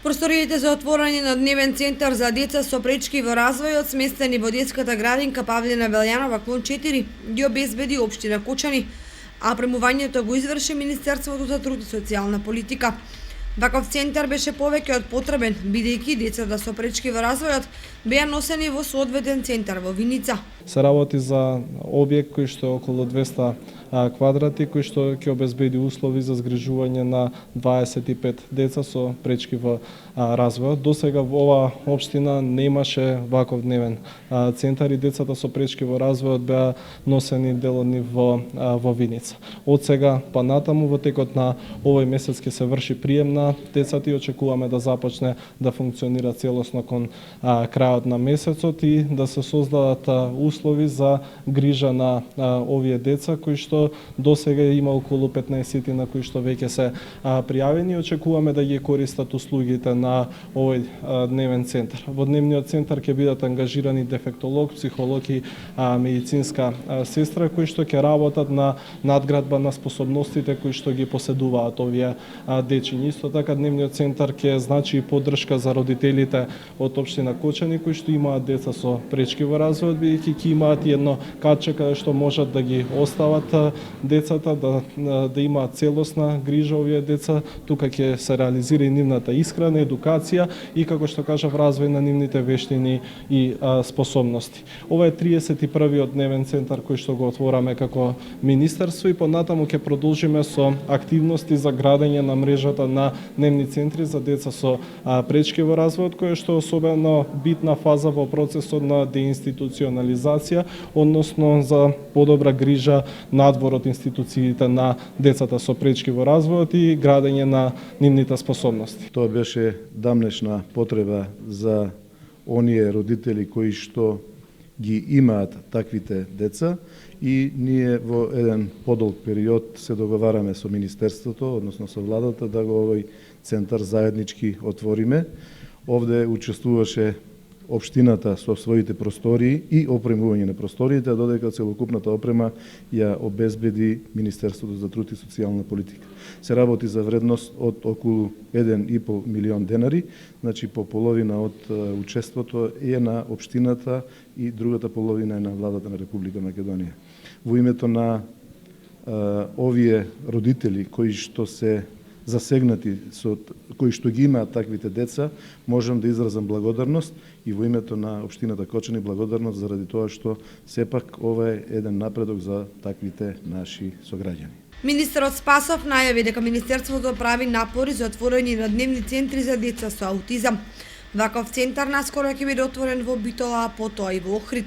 Просториите за отворање на дневен центар за деца со пречки во развојот, сместени во детската градинка Павлина Белјанова клон 4, ги обезбеди општина Кочани, а премувањето го изврши Министерството за труд и социјална политика. Ваков центар беше повеќе од потребен, бидејќи децата со пречки во развојот беа носени во соодветен центар во Виница. Се работи за објект кој што е околу 200 квадрати, кој што ќе обезбеди услови за згрижување на 25 деца со пречки во развојот. Досега во ова општина немаше ваков дневен центар и децата со пречки во развојот беа носени дел од нив во Виница. Од сега па натаму во текот на овој месец ќе се врши прием на децата и очекуваме да започне да функционира целосно кон крајот на месецот и да се создадат услови за грижа на овие деца кои што досега има околу 15 на кои што веќе се пријавени и очекуваме да ги користат услугите на овој дневен центар. Во дневниот центар ќе бидат ангажирани дефектолог, психолог и медицинска сестра кои што ќе работат на надградба на способностите кои што ги поседуваат овие дечиња. Исто така дневниот центар ќе значи и поддршка за родителите од општина Кочани кои што имаат деца со пречки во развојот, бидејќи ќе имаат едно катче каде што можат да ги остават децата, да имаат целосна грижа овие деца. Тука ќе се реализира и нивната исхрана, едукација и како што кажав развој на нивните вештини и способности. Ова е 31-виот дневен центар кој што го отвораме како министерство и понатаму ќе продолжиме со активности за градење на мрежата на дневни центри за деца со пречки во развојот, која што е особено битна фаза во процесот на деинституционализација, односно за подобра грижа надвор од институциите на децата со пречки во развојот и градење на нивните способности. Тоа беше дамнешна потреба за оние родители кои што ги имаат таквите деца и ние во еден подолг период се договараме со Министерството, односно со владата, да го овој центар заеднички отвориме. Овде учествуваше општината со своите простории и опремување на просториите, додека целокупната опрема ја обезбеди Министерството за труд и социјална политика. Се работи за вредност од околу 1,5 милион денари, значи по половина од учеството е на општината и другата половина е на владата на Република Македонија. Во името на овие родители кои што се засегнати, кои што ги имаат таквите деца, можам да изразам благодарност и во името на општината Кочани благодарност заради тоа што сепак ова е еден напредок за таквите наши сограѓани. Министерот Спасов најави дека Министерството прави напори за отворање на дневни центри за деца со аутизам. Ваков центар наскоро ќе биде отворен во Битола, а потоа и во Охрид.